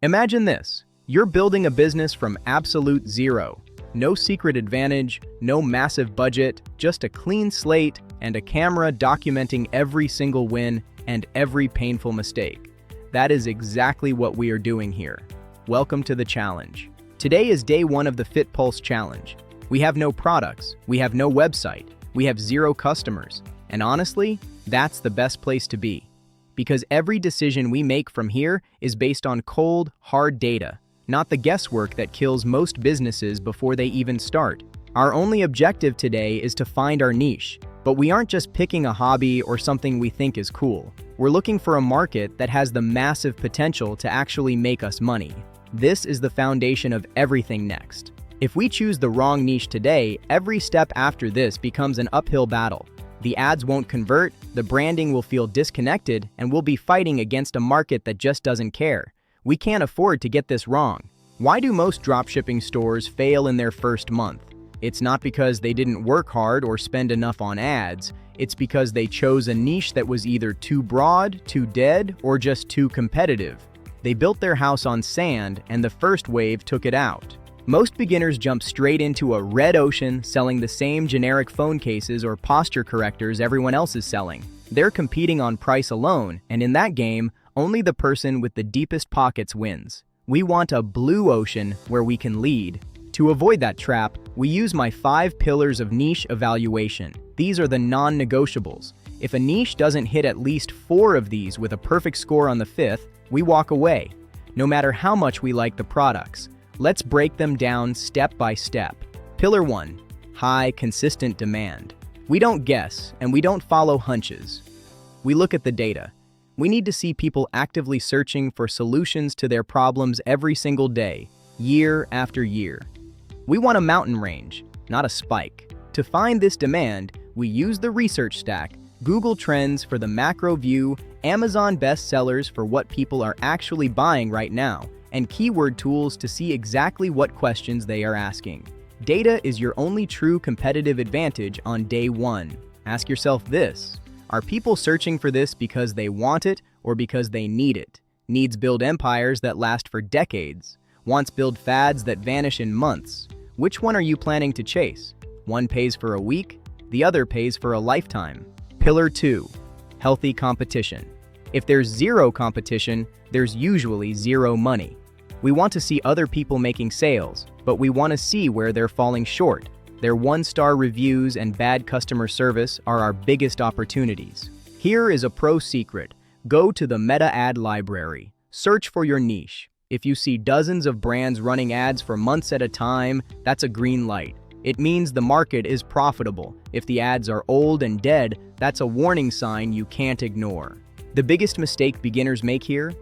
Imagine this. You're building a business from absolute zero. No secret advantage, no massive budget, just a clean slate and a camera documenting every single win and every painful mistake. That is exactly what we are doing here. Welcome to the challenge. Today is day one of the Fit Pulse Challenge. We have no products, we have no website, we have zero customers. And honestly, that's the best place to be. Because every decision we make from here is based on cold, hard data, not the guesswork that kills most businesses before they even start. Our only objective today is to find our niche, but we aren't just picking a hobby or something we think is cool. We're looking for a market that has the massive potential to actually make us money. This is the foundation of everything next. If we choose the wrong niche today, every step after this becomes an uphill battle. The ads won't convert, the branding will feel disconnected, and we'll be fighting against a market that just doesn't care. We can't afford to get this wrong. Why do most dropshipping stores fail in their first month? It's not because they didn't work hard or spend enough on ads. It's because they chose a niche that was either too broad, too dead, or just too competitive. They built their house on sand, and the first wave took it out. Most beginners jump straight into a red ocean selling the same generic phone cases or posture correctors everyone else is selling. They're competing on price alone, and in that game, only the person with the deepest pockets wins. We want a blue ocean where we can lead. To avoid that trap, we use my 5 pillars of niche evaluation. These are the non-negotiables. If a niche doesn't hit at least 4 of these with a perfect score on the 5th, we walk away, no matter how much we like the products. Let's break them down step by step. Pillar 1, high, consistent demand. We don't guess, and we don't follow hunches. We look at the data. We need to see people actively searching for solutions to their problems every single day, year after year. We want a mountain range, not a spike. To find this demand, we use the research stack, Google Trends for the macro view, Amazon bestsellers for what people are actually buying right now, and keyword tools to see exactly what questions they are asking. Data is your only true competitive advantage on day one. Ask yourself this: are people searching for this because they want it or because they need it? Needs build empires that last for decades. Wants build fads that vanish in months. Which one are you planning to chase? One pays for a week, the other pays for a lifetime. Pillar 2, healthy competition. If there's zero competition, there's usually zero money. We want to see other people making sales, but we want to see where they're falling short. Their 1-star reviews and bad customer service are our biggest opportunities. Here is a pro secret. Go to the meta ad library. Search for your niche. If you see dozens of brands running ads for months at a time, that's a green light. It means the market is profitable. If the ads are old and dead, that's a warning sign you can't ignore. The biggest mistake beginners make here?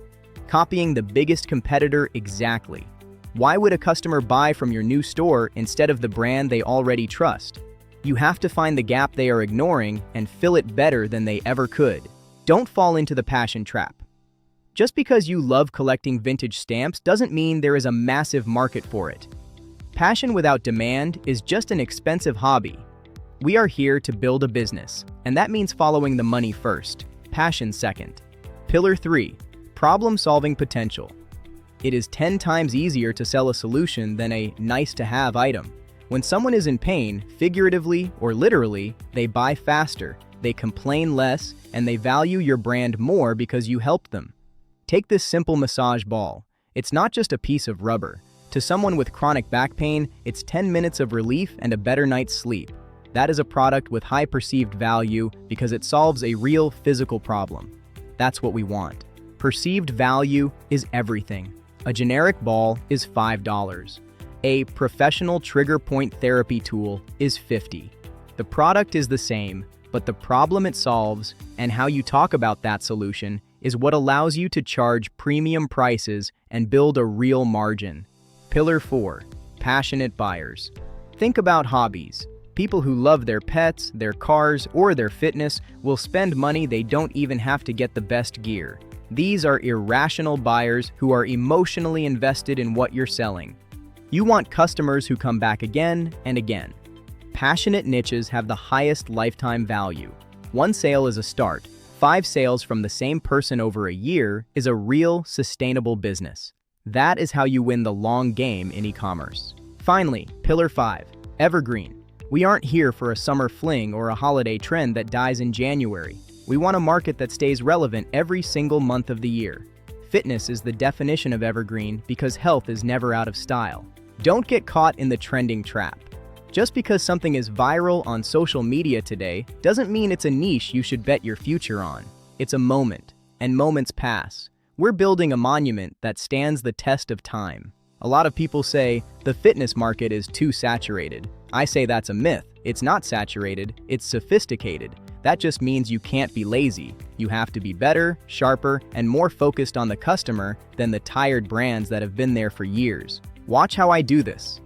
Copying the biggest competitor exactly. Why would a customer buy from your new store instead of the brand they already trust? You have to find the gap they are ignoring and fill it better than they ever could. Don't fall into the passion trap. Just because you love collecting vintage stamps doesn't mean there is a massive market for it. Passion without demand is just an expensive hobby. We are here to build a business, and that means following the money first, passion second. Pillar 3, problem-solving potential. It is 10 times easier to sell a solution than a nice-to-have item. When someone is in pain, figuratively or literally, they buy faster, they complain less, and they value your brand more because you helped them. Take this simple massage ball. It's not just a piece of rubber. To someone with chronic back pain, it's 10 minutes of relief and a better night's sleep. That is a product with high perceived value because it solves a real physical problem. That's what we want. Perceived value is everything. A generic ball is $5. A professional trigger point therapy tool is $50. The product is the same, but the problem it solves and how you talk about that solution is what allows you to charge premium prices and build a real margin. Pillar 4, passionate buyers. Think about hobbies. People who love their pets, their cars, or their fitness will spend money they don't even have to get the best gear. These are irrational buyers who are emotionally invested in what you're selling. You want customers who come back again and again. Passionate niches have the highest lifetime value. One sale is a start. 5 sales from the same person over a year is a real, sustainable business. That is how you win the long game in e-commerce. Finally, Pillar 5, Evergreen. We aren't here for a summer fling or a holiday trend that dies in January. We want a market that stays relevant every single month of the year. Fitness is the definition of evergreen because health is never out of style. Don't get caught in the trending trap. Just because something is viral on social media today doesn't mean it's a niche you should bet your future on. It's a moment, and moments pass. We're building a monument that stands the test of time. A lot of people say the fitness market is too saturated. I say that's a myth. It's not saturated, it's sophisticated. That just means you can't be lazy. You have to be better, sharper, and more focused on the customer than the tired brands that have been there for years. Watch how I do this.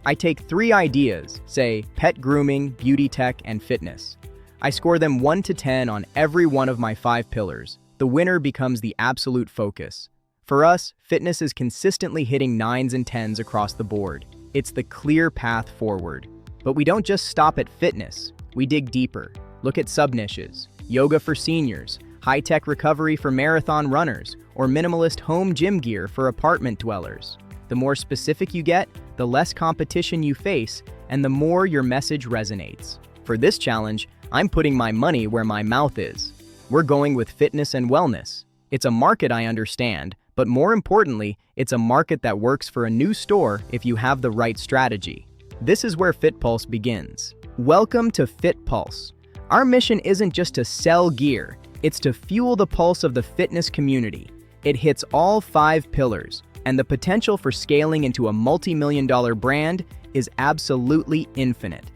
I take 3 ideas, say pet grooming, beauty tech, and fitness. I score them 1 to 10 on every one of my 5 pillars. The winner becomes the absolute focus. For us, fitness is consistently hitting 9s and 10s across the board. It's the clear path forward. But we don't just stop at fitness. We dig deeper. Look at sub-niches, yoga for seniors, high-tech recovery for marathon runners, or minimalist home gym gear for apartment dwellers. The more specific you get, the less competition you face, and the more your message resonates. For this challenge, I'm putting my money where my mouth is. We're going with fitness and wellness. It's a market I understand, but more importantly, it's a market that works for a new store if you have the right strategy. This is where FitPulse begins. Welcome to FitPulse. Our mission isn't just to sell gear, it's to fuel the pulse of the fitness community. It hits all 5 pillars, and the potential for scaling into a multi-million-dollar brand is absolutely infinite.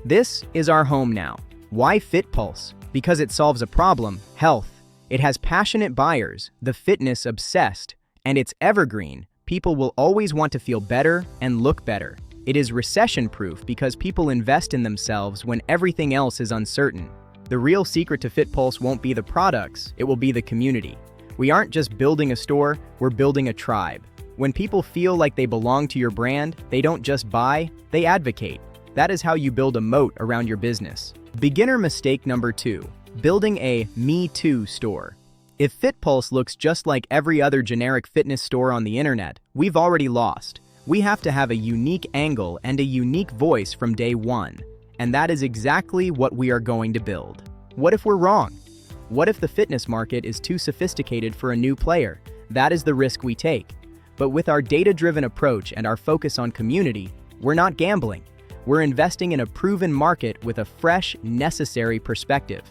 This is our home now. Why FitPulse? Because it solves a problem, health. It has passionate buyers, the fitness obsessed, and it's evergreen. People will always want to feel better and look better. It is recession-proof because people invest in themselves when everything else is uncertain. The real secret to FitPulse won't be the products, it will be the community. We aren't just building a store, we're building a tribe. When people feel like they belong to your brand, they don't just buy, they advocate. That is how you build a moat around your business. Beginner mistake number 2, building a Me Too store. If FitPulse looks just like every other generic fitness store on the internet, we've already lost. We have to have a unique angle and a unique voice from day one. And that is exactly what we are going to build. What if we're wrong? What if the fitness market is too sophisticated for a new player? That is the risk we take. But with our data-driven approach and our focus on community, we're not gambling. We're investing in a proven market with a fresh, necessary perspective.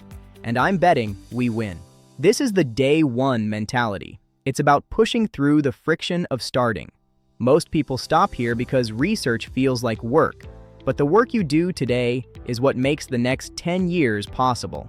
And I'm betting we win. This is the day one mentality. It's about pushing through the friction of starting. Most people stop here because research feels like work. But the work you do today is what makes the next 10 years possible.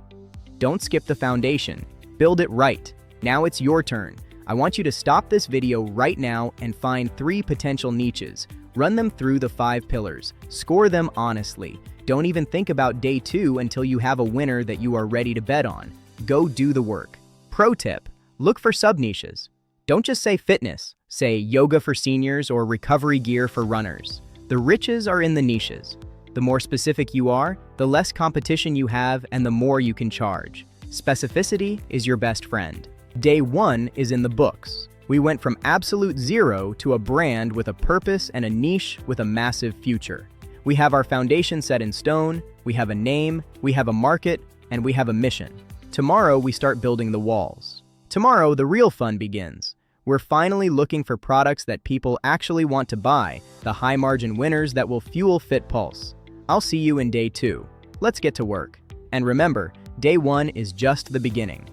Don't skip the foundation. Build it right. Now it's your turn. I want you to stop this video right now and find 3 potential niches. Run them through the 5 pillars. Score them honestly. Don't even think about day 2 until you have a winner that you are ready to bet on. Go do the work. Pro tip, look for sub-niches. Don't just say fitness. Say yoga for seniors or recovery gear for runners. The riches are in the niches. The more specific you are, the less competition you have and the more you can charge. Specificity is your best friend. Day 1 is in the books. We went from absolute zero to a brand with a purpose and a niche with a massive future. We have our foundation set in stone, we have a name, we have a market, and we have a mission. Tomorrow we start building the walls. Tomorrow the real fun begins. We're finally looking for products that people actually want to buy, the high-margin winners that will fuel FitPulse. I'll see you in day 2. Let's get to work. And remember, day 1 is just the beginning.